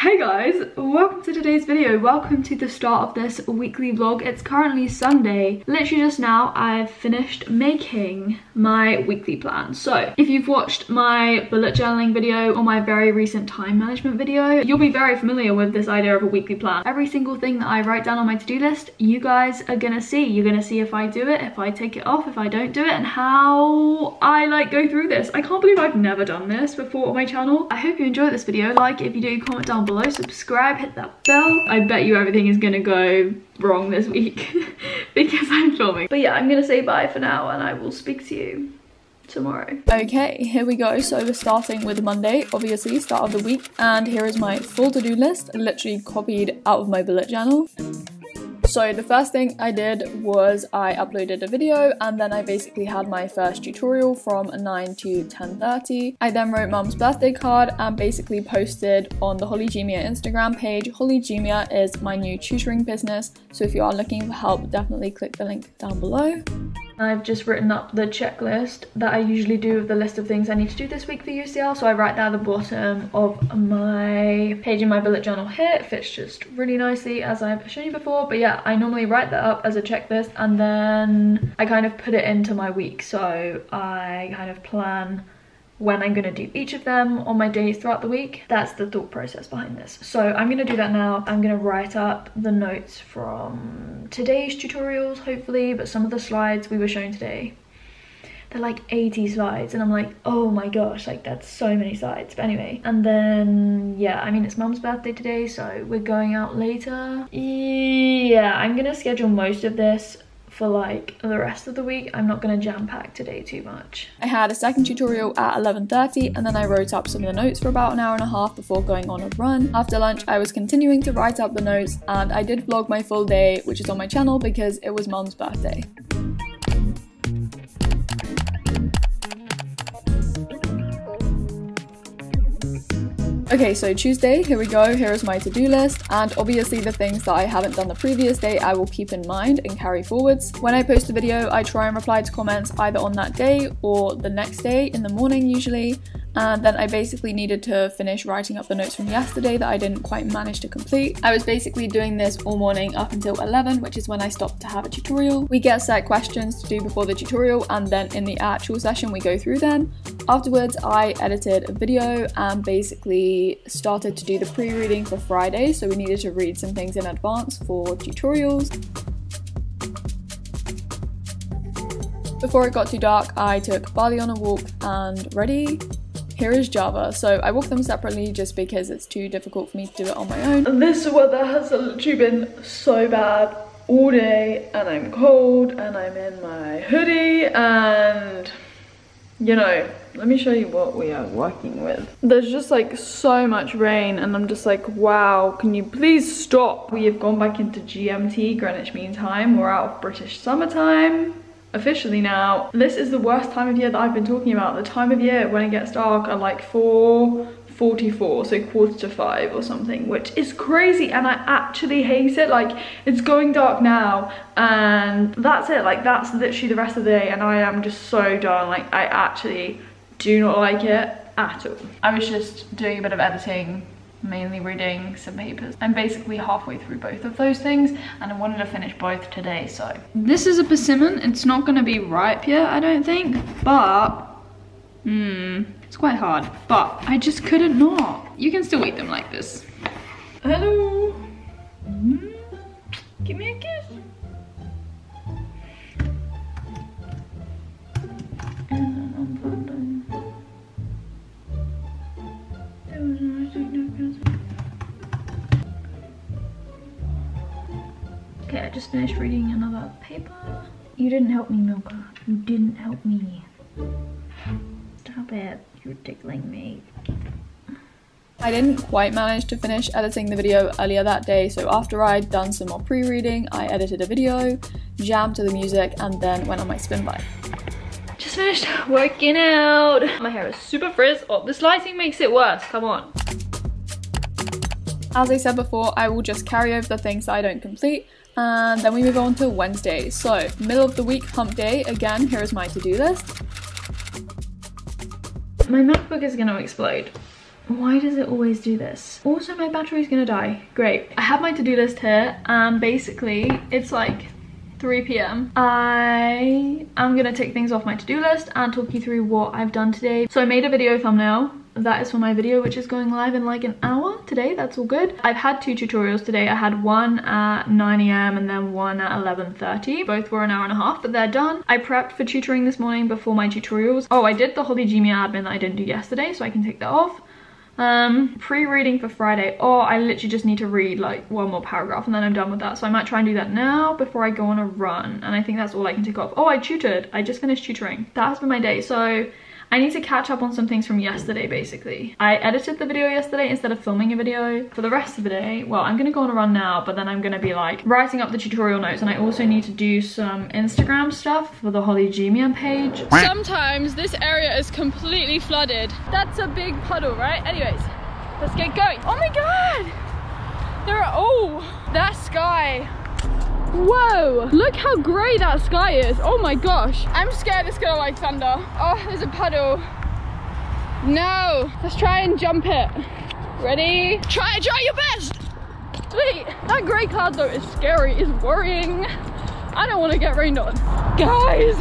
Hey guys, welcome to today's video. Welcome to the start of this weekly vlog. It's currently Sunday. Literally just now I've finished making my weekly plan. So if you've watched my bullet journaling video or my very recent time management video, you'll be very familiar with this idea of a weekly plan. Every single thing that I write down on my to-do list, you guys are gonna see. You're gonna see if I do it, if I take it off, if I don't do it, and how I go through this. I can't believe I've never done this before on my channel. I hope you enjoyed this video. Like if you do, comment down below, subscribe, hit that bell. I bet you everything is gonna go wrong this week because I'm filming. But yeah, I'm gonna say bye for now and I will speak to you tomorrow. Okay, here we go. So we're starting with Monday, obviously, start of the week. And here is my full to-do list, literally copied out of my bullet journal. So the first thing I did was I uploaded a video and then I basically had my first tutorial from 9 to 10:30. I then wrote mum's birthday card and basically posted on the Holly Jumia Instagram page. Holly Jumia is my new tutoring business, so if you are looking for help, definitely click the link down below. I've just written up the checklist that I usually do with the list of things I need to do this week for UCL. So I write that at the bottom of my page in my bullet journal here. It fits just really nicely as I've shown you before. But yeah, I normally write that up as a checklist and then I kind of put it into my week. So I kind of plan when I'm gonna do each of them on my days throughout the week. That's the thought process behind this. So I'm gonna do that now. I'm gonna write up the notes from today's tutorials, hopefully, but some of the slides we were showing today, they're like 80 slides and I'm like, oh my gosh, like that's so many slides. But anyway, and then yeah, I mean, it's mum's birthday today, so we're going out later. Yeah, I'm gonna schedule most of this for like the rest of the week. I'm not going to jam pack today too much. I had a second tutorial at 11:30 and then I wrote up some of the notes for about an hour and a half before going on a run. After lunch I was continuing to write up the notes and I did vlog my full day, which is on my channel because it was mum's birthday. Okay, so Tuesday, here we go. Here is my to-do list, and obviously the things that I haven't done the previous day I will keep in mind and carry forwards. When I post a video, I try and reply to comments either on that day or the next day in the morning usually. And then I basically needed to finish writing up the notes from yesterday that I didn't quite manage to complete. I was basically doing this all morning up until 11, which is when I stopped to have a tutorial. We get set questions to do before the tutorial and then in the actual session we go through them. Afterwards I edited a video and basically started to do the pre-reading for Friday, so we needed to read some things in advance for tutorials. Before it got too dark, I took Bali on a walk and ready. Here is Java. So I walk them separately just because it's too difficult for me to do it on my own. This weather has literally been so bad all day and I'm cold and I'm in my hoodie and you know, let me show you what we are working with. There's just like so much rain and I'm just like, wow, can you please stop? We have gone back into GMT, Greenwich Mean Time. We're out of British summertime. Officially now. This is the worst time of year that I've been talking about. The time of year when it gets dark at like 4:44, so 4:45 or something, which is crazy and I actually hate it. Like, it's going dark now and that's it. Like, that's literally the rest of the day and I am just so done. Like, I actually do not like it at all. I was just doing a bit of editing, mainly reading some papers. I'm basically halfway through both of those things and I wanted to finish both today, so. This is a persimmon. It's not gonna be ripe yet, I don't think, but it's quite hard, but I just couldn't not. You can still eat them like this. Hello. Give me a kiss. Okay, I just finished reading another paper. You didn't help me, Milka. You didn't help me. Stop it. You're tickling me. I didn't quite manage to finish editing the video earlier that day, so after I'd done some more pre-reading, I edited a video, jammed to the music, and then went on my spin bike. Just finished working out. My hair is super frizz. Oh, this lighting makes it worse. Come on. As I said before, I will just carry over the things that I don't complete and then we move on to Wednesday. So middle of the week, hump day. Again, here is my to-do list. My MacBook is going to explode. Why does it always do this? Also, my battery's gonna die. Great. I have my to-do list here, and basically it's like 3 p.m. I am gonna tick things off my to-do list and talk you through what I've done today. So I made a video thumbnail. That is for my video, which is going live in like an hour today. That's all good. I've had 2 tutorials today. I had one at 9 a.m. and then one at 11:30. Both were an hour and a half, but they're done. I prepped for tutoring this morning before my tutorials. Oh, I did the Holygymia admin that I didn't do yesterday, so I can take that off. Pre-reading for Friday. Oh, I literally just need to read like 1 more paragraph and then I'm done with that. So I might try and do that now before I go on a run. And I think that's all I can tick off. Oh, I tutored. I just finished tutoring. That has been my day. So I need to catch up on some things from yesterday, basically. I edited the video yesterday instead of filming a video. For the rest of the day, well, I'm gonna go on a run now, but then I'm gonna be like writing up the tutorial notes, and I also need to do some Instagram stuff for the Holygymia page. Sometimes this area is completely flooded. That's a big puddle, right? Anyways, let's get going. Oh my God! That sky. Whoa, look how grey that sky is. Oh my gosh. I'm scared it's gonna like thunder. Oh, there's a puddle. No, let's try and jump it. Ready? Try your best. Sweet. That grey cloud though is scary, is worrying. I don't want to get rained on. Guys,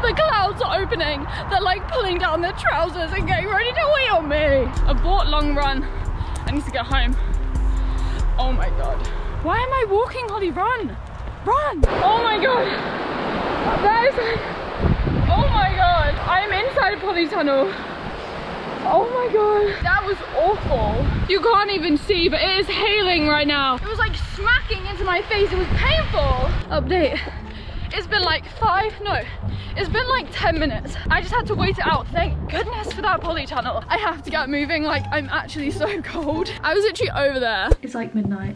the clouds are opening. They're like pulling down their trousers and getting ready to wait on me. Abort long run. I need to get home. Oh my God. Why am I walking, Holly? Run! Run! Oh my God! That is like... Oh my God! I'm inside a polytunnel. Oh my God. That was awful. You can't even see, but it is hailing right now. It was like smacking into my face. It was painful. Update. It's been like it's been like 10 minutes. I just had to wait it out. Thank goodness for that polytunnel. I have to get moving. Like, I'm actually so cold. I was literally over there. It's like midnight,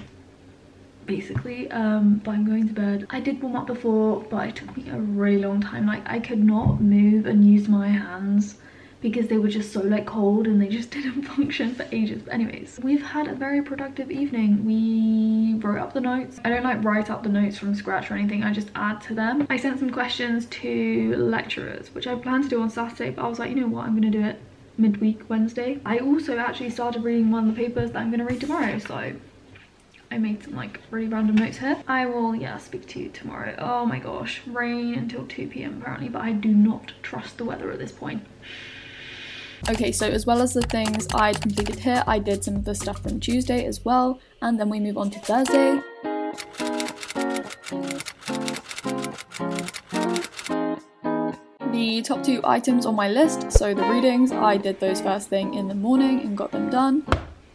basically, but I'm going to bed. I did warm up before, but it took me a really long time. Like, I could not move and use my hands because they were just so like cold and they just didn't function for ages. But anyways, we've had a very productive evening. We wrote up the notes. I don't like write up the notes from scratch or anything, I just add to them. I sent some questions to lecturers, which I planned to do on Saturday, but I was like, you know what, I'm gonna do it midweek Wednesday. I also actually started reading one of the papers that I'm gonna read tomorrow, so I made some like really random notes here. I will, yeah, speak to you tomorrow. Oh my gosh, rain until 2 p.m. apparently, but I do not trust the weather at this point. Okay, so as well as the things I'd completed here, I did some of the stuff from Tuesday as well, and then we move on to Thursday. The top 2 items on my list, so the readings, I did those first thing in the morning and got them done.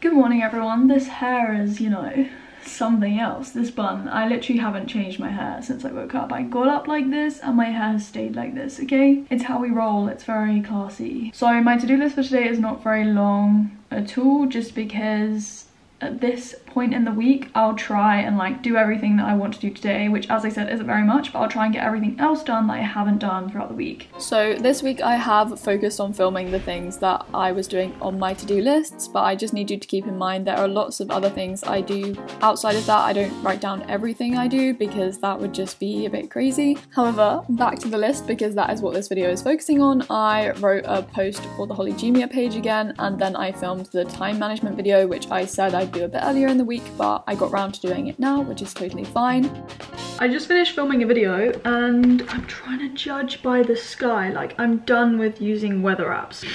Good morning everyone. This hair is, you know, something else. This bun, I literally haven't changed my hair since I woke up. I got up like this and my hair has stayed like this, okay? It's how we roll, it's very classy. So my to-do list for today is not very long at all, just because at this point in the week I'll try and like do everything that I want to do today, which as I said isn't very much, but I'll try and get everything else done that I haven't done throughout the week. So this week I have focused on filming the things that I was doing on my to-do lists, but I just need you to keep in mind there are lots of other things I do outside of that. I don't write down everything I do because that would just be a bit crazy. However, back to the list, because that is what this video is focusing on. I wrote a post for the Holygymia page again, and then I filmed the time management video, which I said I'd do a bit earlier in the week, but I got around to doing it now, which is totally fine. I just finished filming a video and I'm trying to judge by the sky. Like, I'm done with using weather apps.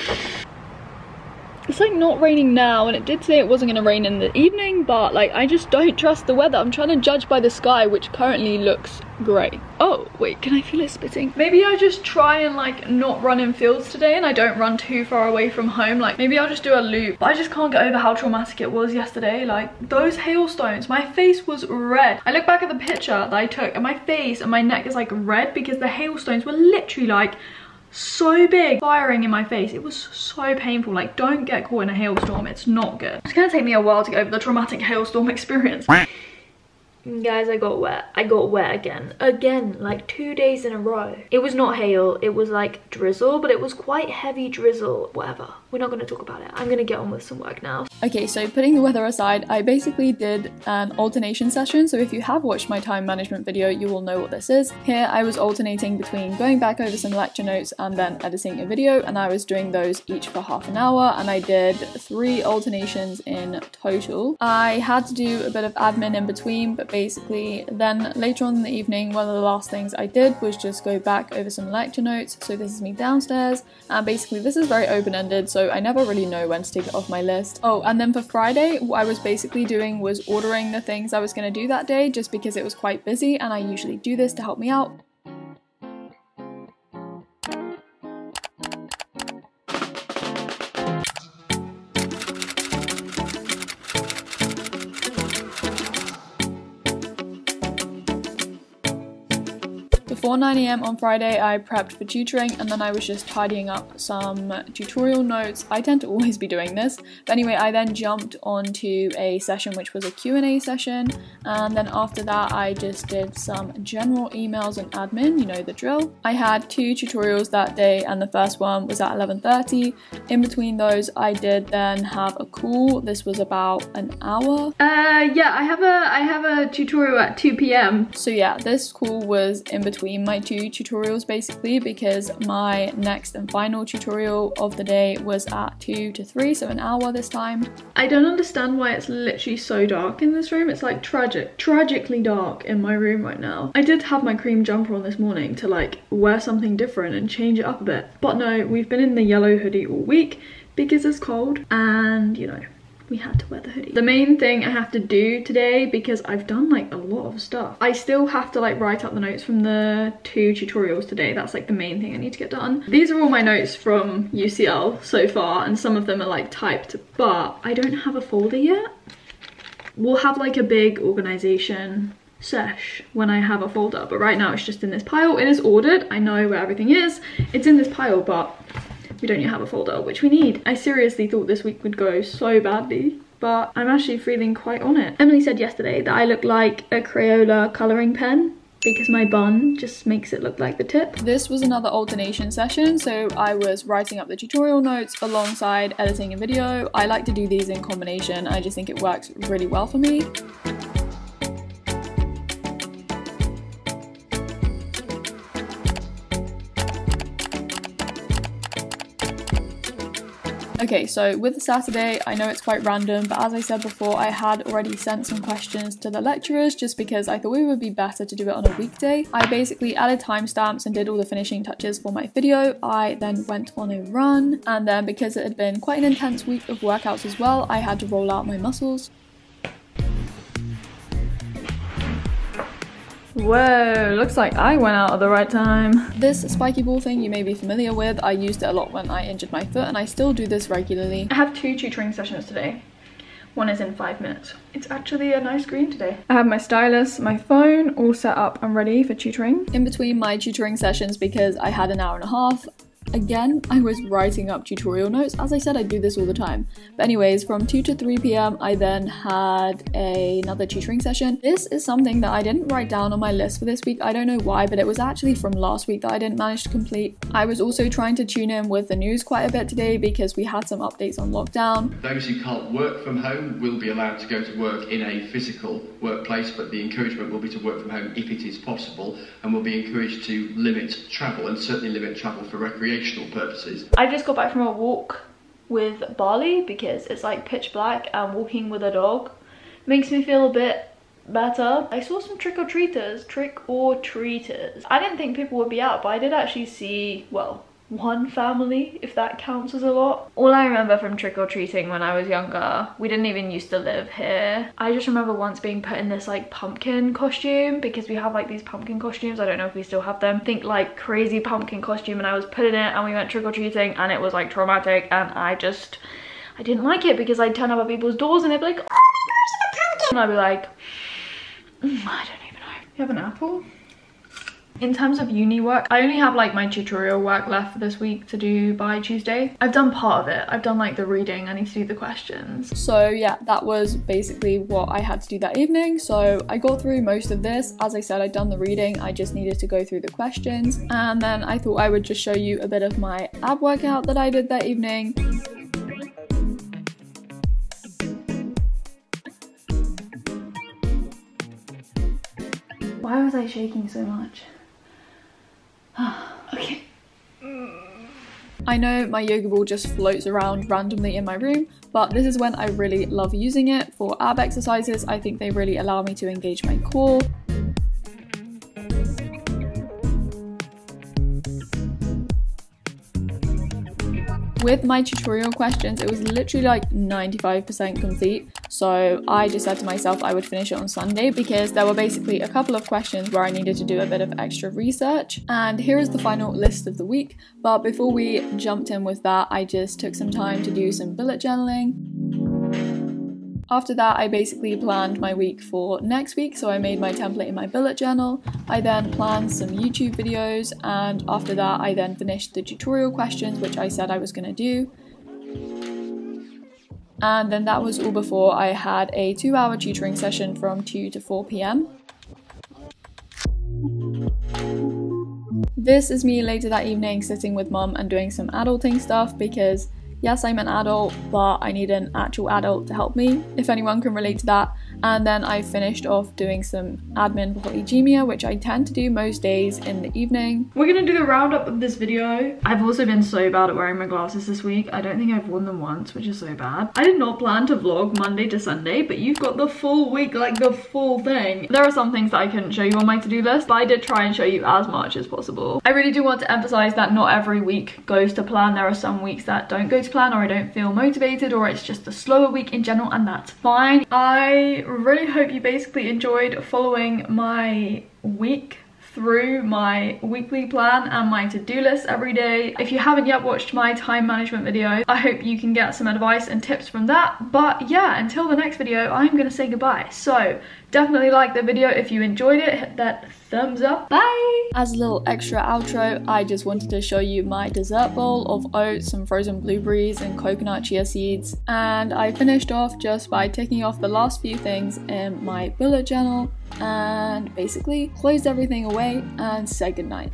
It's like not raining now, and it did say it wasn't going to rain in the evening, but like I just don't trust the weather. I'm trying to judge by the sky, which currently looks grey. Oh wait, can I feel it spitting? Maybe I just try and like not run in fields today and I don't run too far away from home. Like maybe I'll just do a loop. But I just can't get over how traumatic it was yesterday. Like those hailstones, my face was red. I look back at the picture that I took and my face and my neck is like red because the hailstones were literally like so big, firing in my face. It was so painful. Like, don't get caught in a hailstorm, it's not good. It's gonna take me a while to get over the traumatic hailstorm experience. Guys, I got wet. I got wet again, like 2 days in a row. It was not hail, it was like drizzle, but it was quite heavy drizzle. Whatever, we're not going to talk about it. I'm gonna get on with some work now. Okay, so putting the weather aside, I basically did an alternation session. So if you have watched my time management video, you will know what this is. Here I was alternating between going back over some lecture notes and then editing a video, and I was doing those each for half an hour, and I did 3 alternations in total. I had to do a bit of admin in between, but basically then later on in the evening, one of the last things I did was just go back over some lecture notes. So this is me downstairs, and basically this is very open-ended, so I never really know when to take it off my list. Oh, and then for Friday, what I was basically doing was ordering the things I was going to do that day, just because it was quite busy, and I usually do this to help me out. Before 9 AM on Friday, I prepped for tutoring, and then I was just tidying up some tutorial notes. I tend to always be doing this. But anyway, I then jumped onto a session which was a Q&A session, and then after that I just did some general emails and admin, you know the drill. I had 2 tutorials that day, and the first one was at 11:30. In between those, I did then have a call. This was about an hour. Yeah, I have a tutorial at 2 PM. So yeah, this call was in between my 2 tutorials basically, because my next and final tutorial of the day was at 2 to 3, so an hour this time. I don't understand why it's literally so dark in this room. It's like tragically dark in my room right now. I did have my cream jumper on this morning to like wear something different and change it up a bit, but no, we've been in the yellow hoodie all week because it's cold, and you know, we had to wear the hoodie. The main thing I have to do today, because I've done like a lot of stuff, I still have to like write up the notes from the 2 tutorials today. That's like the main thing I need to get done. These are all my notes from UCL so far, and some of them are like typed, but I don't have a folder yet. We'll have like a big organization sesh when I have a folder, but right now it's just in this pile. It is ordered, I know where everything is, it's in this pile, but we don't yet have a folder, which we need. I seriously thought this week would go so badly, but I'm actually feeling quite on it. Emily said yesterday that I look like a Crayola colouring pen because my bun just makes it look like the tip. This was another alternation session, so I was writing up the tutorial notes alongside editing a video. I like to do these in combination. I just think it works really well for me. Okay, so with Saturday, I know it's quite random, but as I said before, I had already sent some questions to the lecturers just because I thought it would be better to do it on a weekday. I basically added timestamps and did all the finishing touches for my video. I then went on a run, and then because it had been quite an intense week of workouts as well, I had to roll out my muscles. Whoa, looks like I went out at the right time. This spiky ball thing you may be familiar with. I used it a lot when I injured my foot, and I still do this regularly. I have 2 tutoring sessions today. One is in 5 minutes. It's actually a nice green today. I have my stylus, my phone all set up and ready for tutoring. In between my tutoring sessions, because I had an hour and a half, again, I was writing up tutorial notes. As I said, I do this all the time. But anyways, from 2 to 3 PM, I then had another tutoring session. This is something that I didn't write down on my list for this week. I don't know why, but it was actually from last week that I didn't manage to complete. I was also trying to tune in with the news quite a bit today because we had some updates on lockdown. Those who can't work from home will be allowed to go to work in a physical workplace, but the encouragement will be to work from home if it is possible, and will be encouraged to limit travel, and certainly limit travel for recreational purposes. I just got back from a walk with Barley because it's like pitch black, and walking with a dog makes me feel a bit better. I saw some trick-or-treaters. I didn't think people would be out, but I did actually see, well, one family, if that counts as a lot. All I remember from trick-or-treating when I was younger, we didn't even used to live here. I just remember once being put in this like pumpkin costume, because we have like these pumpkin costumes. I don't know if we still have them. Think like crazy pumpkin costume, and I was put in it and we went trick-or-treating, and it was like traumatic, and I didn't like it because I'd turn up at people's doors and they'd be like, oh my gosh, it's a pumpkin, and I'd be like, I don't even know. You have an apple? In terms of uni work, I only have like my tutorial work left for this week to do by Tuesday. I've done part of it. I've done like the reading. I need to do the questions. So yeah, that was basically what I had to do that evening. So I got through most of this. As I said, I'd done the reading. I just needed to go through the questions. And then I thought I would just show you a bit of my ab workout that I did that evening. Why was I shaking so much? Okay. I know my yoga ball just floats around randomly in my room, but this is when I really love using it for ab exercises. I think they really allow me to engage my core. With my tutorial questions, it was literally like 95% complete. So I just said to myself I would finish it on Sunday because there were basically a couple of questions where I needed to do a bit of extra research. And here is the final list of the week. But before we jumped in with that, I just took some time to do some bullet journaling. After that, I basically planned my week for next week, so I made my template in my bullet journal. I then planned some YouTube videos, and after that I then finished the tutorial questions, which I said I was going to do. And then that was all before I had a 2-hour tutoring session from 2 to 4 p.m. This is me later that evening sitting with mum and doing some adulting stuff because yes, I'm an adult, but I need an actual adult to help me, if anyone can relate to that. And then I finished off doing some admin before Egemia, which I tend to do most days in the evening. We're gonna do the roundup of this video. I've also been so bad at wearing my glasses this week. I don't think I've worn them once, which is so bad. I did not plan to vlog Monday to Sunday, but you've got the full week, like the full thing. There are some things that I couldn't show you on my to-do list, but I did try and show you as much as possible. I really do want to emphasize that not every week goes to plan. There are some weeks that don't go to plan, or I don't feel motivated, or it's just a slower week in general, and that's fine. I really hope you basically enjoyed following my week through my weekly plan and my to-do list every day. If you haven't yet watched my time management video, I hope you can get some advice and tips from that. But yeah, until the next video, I'm gonna say goodbye. So definitely like the video if you enjoyed it, hit that thumbs up. Bye! As a little extra outro, I just wanted to show you my dessert bowl of oats, some frozen blueberries and coconut chia seeds. And I finished off just by ticking off the last few things in my bullet journal and basically closed everything away and said goodnight.